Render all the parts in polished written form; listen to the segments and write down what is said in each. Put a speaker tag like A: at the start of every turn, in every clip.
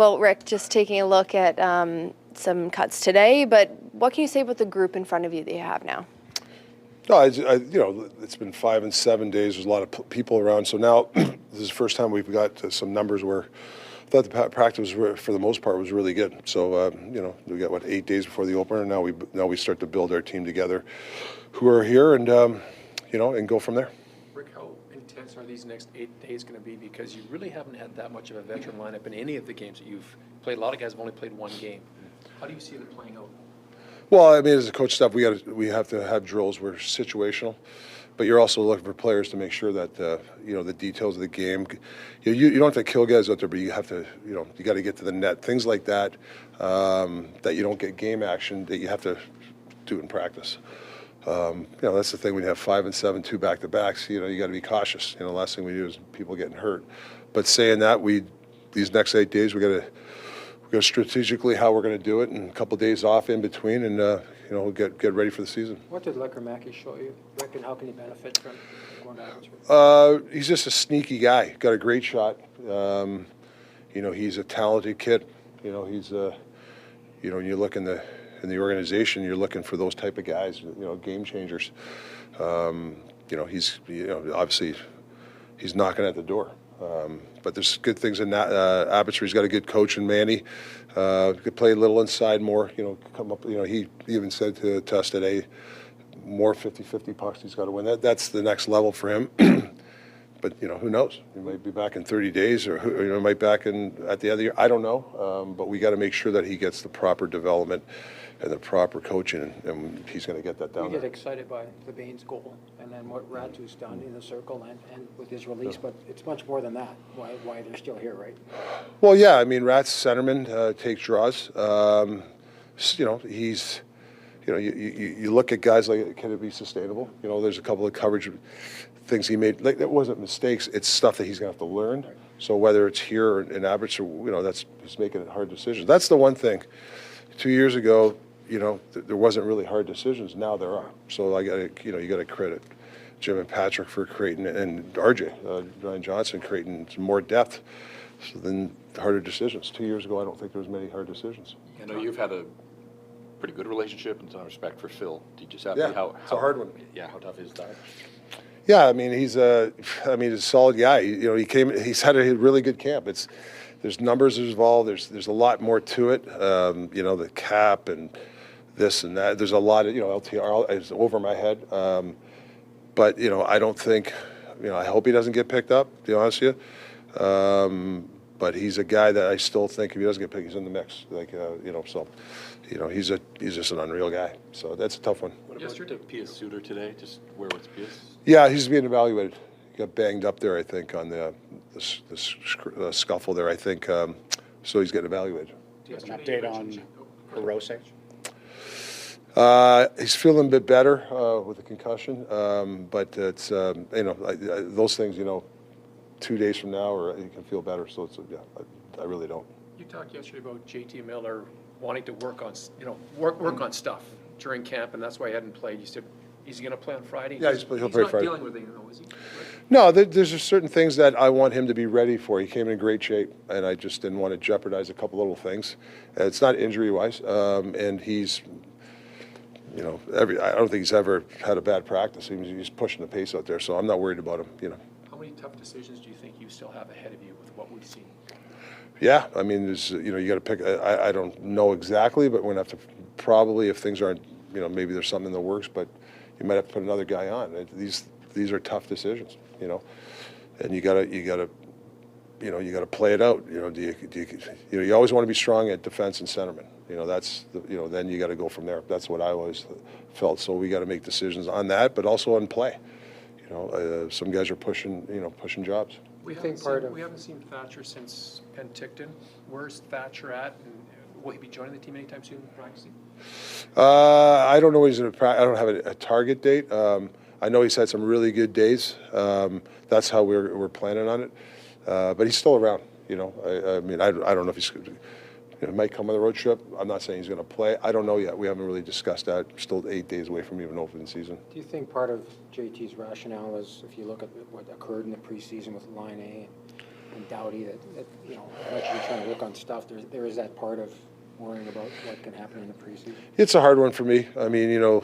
A: Well, Rick, just taking a look at some cuts today, but what can you say about the group in front of you that you have now?
B: No, it's been 5 and 7 days. There's a lot of people around. So now this is the first time we've got some numbers where I thought the practice for the most part was really good. So we got 8 days before the opener. Now we start to build our team together, who are here, and and go from there.
C: Rick, how intense are these next 8 days going to be? Because you really haven't had that much of a veteran lineup in any of the games that you've played. A lot of guys have only played one game. How do you see it playing out?
B: Well, I mean, as a coach staff, we have to have drills. We're situational, but you're also looking for players to make sure that the details of the game. You don't have to kill guys out there, but you have to you got to get to the net. Things like that that you don't get game action that you have to do in practice. That's the thing when you have 5 and 7, 2 back-to-backs. You got to be cautious. The last thing we do is people getting hurt. But saying that, these next 8 days we got to. Go strategically how we're going to do it, and a couple of days off in between, and we'll get ready for the season.
D: What did Lekkerimaki show you, Rick, and how can he benefit from going to Abbotsford?
B: He's just a sneaky guy. Got a great shot. He's a talented kid. He's when you look in the organization, you're looking for those type of guys. Game changers. He's obviously he's knocking at the door. But there's good things in that. Abbotsford. He's got a good coach in Manny. Could play a little inside more. Come up. He even said to us today, more 50-50 pucks. He's got to win. That's the next level for him. But who knows? He might be back in 30 days, or he might be back at the end of the year. I don't know. But we got to make sure that he gets the proper development and the proper coaching, and he's going to get that down.
D: We get excited by the Baines goal, and then what Ratu's done in the circle and with his release, but it's much more than that. Why they're still here, right?
B: Well, yeah. I mean, Rat's centerman takes draws. He's. You look at guys like, can it be sustainable? There's a couple of coverage things he made. Like, that wasn't mistakes. It's stuff that he's going to have to learn. Right. So whether it's here or in Abbotsford, he's making hard decisions. That's the one thing. 2 years ago, there wasn't really hard decisions. Now there are. So you got to credit Jim and Patrick for creating, and RJ, Ryan Johnson, creating some more depth. So then harder decisions. 2 years ago, I don't think there was many hard decisions.
E: I know you've had a pretty good relationship and some respect for Phil. Do you just have
B: it's a hard one.
E: Yeah, how tough is that?
B: Yeah, I mean he's a solid guy. He's had a really good camp. There's numbers involved. There's a lot more to it. The cap and this and that. There's a lot of LTR is over my head. But I don't think I hope he doesn't get picked up. To be honest with you. But he's a guy that I still think if he doesn't get picked, he's in the mix. He's just an unreal guy. So that's a tough one.
E: What about Pius Suter today? Just where was Pius?
B: Yeah, he's being evaluated. He got banged up there, I think, on the scuffle there. I think so. He's getting evaluated.
F: Do you have an update on Rose?
B: He's feeling a bit better with the concussion, but it's those things 2 days from now, or he can feel better. So I really don't.
C: You talked yesterday about JT Miller wanting to work on on stuff during camp, and that's why he hadn't played. You said, is he going to play on Friday?
B: Yeah, he'll play Friday.
C: He's not dealing with anything, though, is he?
B: No, there's just certain things that I want him to be ready for. He came in great shape, and I just didn't want to jeopardize a couple little things. It's not injury-wise, and he's, I don't think he's ever had a bad practice. He's pushing the pace out there, so I'm not worried about him.
C: How many tough decisions do you think you still have ahead of you with what we've seen?
B: Yeah, I mean, there's, you got to pick. I don't know exactly, but we're gonna have to probably, if things aren't, maybe there's something in the works, but you might have to put another guy on. These are tough decisions, and you gotta play it out. You always want to be strong at defense and centerman. That's then you got to go from there. That's what I always felt. So we got to make decisions on that, but also on play. Some guys are pushing jobs.
C: We haven't seen Thatcher since Penticton. Where's Thatcher at? And will he be joining the team anytime soon, practicing?
B: I don't know when he's going to. I don't have a target date. I know he's had some really good days. That's how we're planning on it. But he's still around. I mean, I don't know if he's. He might come on the road trip. I'm not saying he's going to play. I don't know yet. We haven't really discussed that. Still 8 days away from even open season.
D: Do you think part of JT's rationale is, if you look at what occurred in the preseason with Line A, and Dowdy that, you know, as much as you're trying to work on stuff, there is that part of worrying about what can happen in the preseason?
B: It's a hard one for me. I mean, I know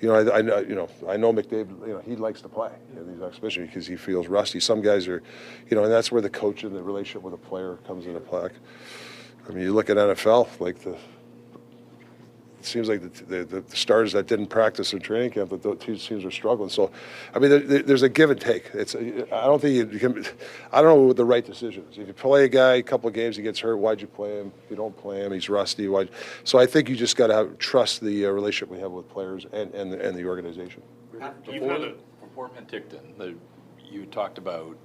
B: McDavid. He likes to play in these exhibitions because he feels rusty. Some guys are, and that's where the coach and the relationship with a player comes into play. I mean, you look at NFL, it seems like the stars that didn't practice in training camp, that those two teams are struggling. So, I mean, there's a give and take. I don't think you can. I don't know what the right decision is. If you play a guy a couple of games, he gets hurt. Why'd you play him? If you don't play him, he's rusty. Why? So I think you just got to trust the relationship we have with players and the organization.
E: Before Penticton, you talked about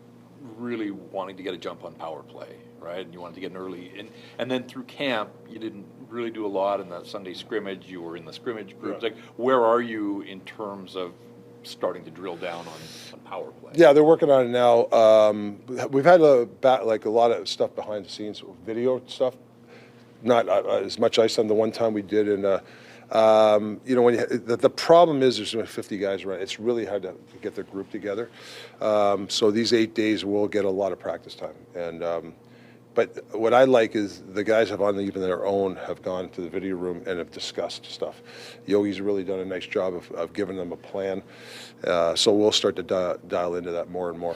E: really wanting to get a jump on power play, right? And you wanted to get an early, and then through camp, you didn't really do a lot in that Sunday scrimmage. You were in the scrimmage groups.
B: Right.
E: Like, where are you in terms of starting to drill down on power play?
B: Yeah, they're working on it now. We've had a lot of stuff behind the scenes, video stuff. Not as much ice on the one time we did, and when the problem is there's 50 guys around. It's really hard to get the group together. So these 8 days will get a lot of practice time, and but what I like is the guys have on even their own have gone to the video room and have discussed stuff. Yogi's really done a nice job of giving them a plan. So we'll start to dial into that more and more.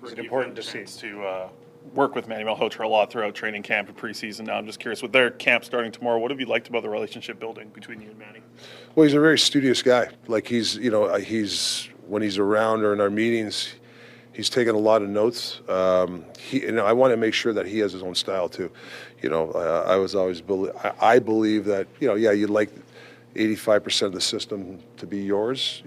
F: Is it important to see?
G: To work with Manny Malhotra a lot throughout training camp and preseason. Now I'm just curious, with their camp starting tomorrow, what have you liked about the relationship building between you and Manny?
B: Well, he's a very studious guy. Like he's when he's around or in our meetings, he's taking a lot of notes. I want to make sure that he has his own style too. I believe that you'd like 85% of the system to be yours.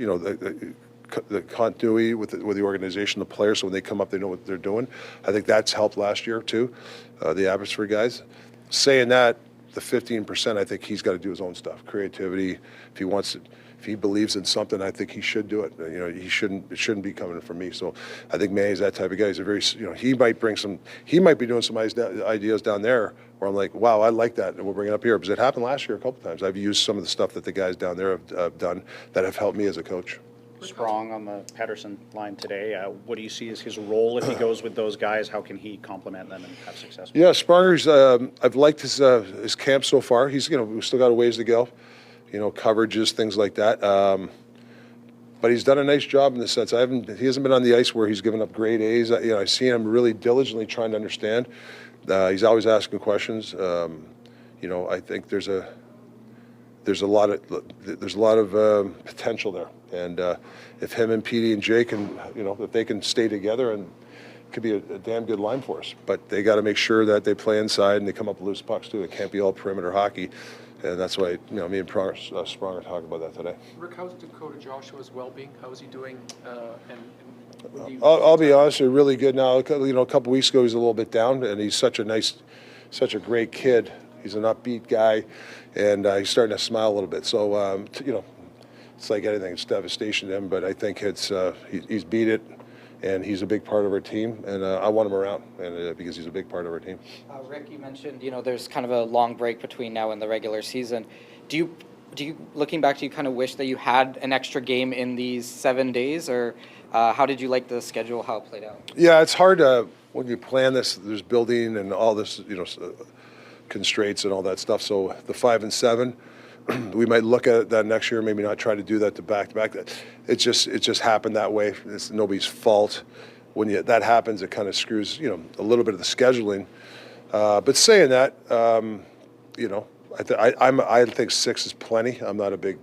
B: The continuity with the organization, the players, so when they come up, they know what they're doing. I think that's helped last year too, the Abbotsford guys. Saying that, the 15%, I think he's got to do his own stuff. Creativity, if he believes in something, I think he should do it. It shouldn't be coming from me. So I think Manny's that type of guy. He's a very, he might be doing some ideas down there where I'm like, wow, I like that, and we'll bring it up here because it happened last year a couple times. I've used some of the stuff that the guys down there have done that have helped me as a coach.
F: Sprong on the Patterson line today. What do you see as his role if he goes with those guys? How can he complement them and have success?
B: Yeah, Spronger's. I've liked his camp so far. He's we've still got a ways to go. Coverages, things like that. But he's done a nice job in the sense he hasn't been on the ice where he's given up grade A's. I've seen him really diligently trying to understand. He's always asking questions. I think there's a lot of potential there, and if him and Petey and Jake can, if they can stay together, and it could be a damn good line for us. But they got to make sure that they play inside and they come up with loose pucks too. It can't be all perimeter hockey, and that's why me and Sprong are talking about that today.
C: Rick, how's Dakota Joshua's well-being? How is he doing?
B: I'll be honest, they're really good now. A couple weeks ago he was a little bit down, and he's such a great kid. He's an upbeat guy, and he's starting to smile a little bit. So, it's like anything. It's devastation to him, but I think he's beat it, and he's a big part of our team, and I want him around because he's a big part of our team.
H: Rick, you mentioned, there's kind of a long break between now and the regular season. Do you, looking back, do you kind of wish that you had an extra game in these 7 days, or how did you like the schedule, how it played out?
B: Yeah, it's hard when you plan this. There's building and all this, constraints and all that stuff. So the 5 and 7, we might look at that next year. Maybe not try to do that to back to back. It just happened that way. It's nobody's fault. When that happens, it kind of screws a little bit of the scheduling. But saying that, I think 6 is plenty. I'm not a big,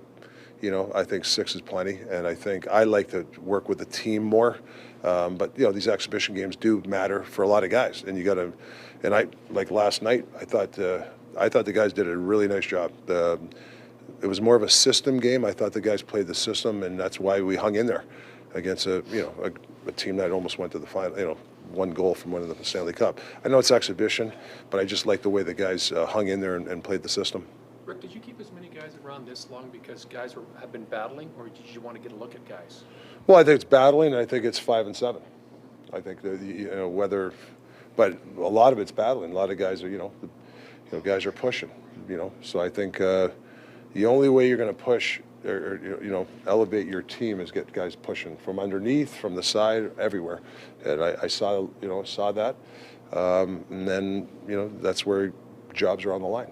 B: I think 6 is plenty, and I think I like to work with the team more. But these exhibition games do matter for a lot of guys, and you got to. And like last night, I thought the guys did a really nice job. It was more of a system game. I thought the guys played the system, and that's why we hung in there against a team that almost went to the final. One goal from winning the Stanley Cup. I know it's exhibition, but I just like the way the guys hung in there and played the system.
C: Rick, did you keep as many guys around this long because guys have been battling, or did you want to get a look at guys?
B: Well, I think it's battling, and I think it's 5 and 7. I think whether. But a lot of it's battling. A lot of guys are, guys are pushing, So I think the only way you're going to push elevate your team is get guys pushing from underneath, from the side, everywhere. And I saw that, and then that's where jobs are on the line.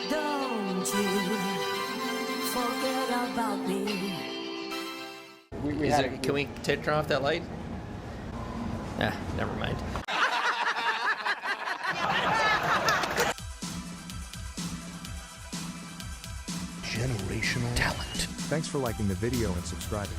I: Don't you forget about me.
J: Can we turn off that light? Never mind.
K: Generational talent.
L: Thanks for liking the video and subscribing.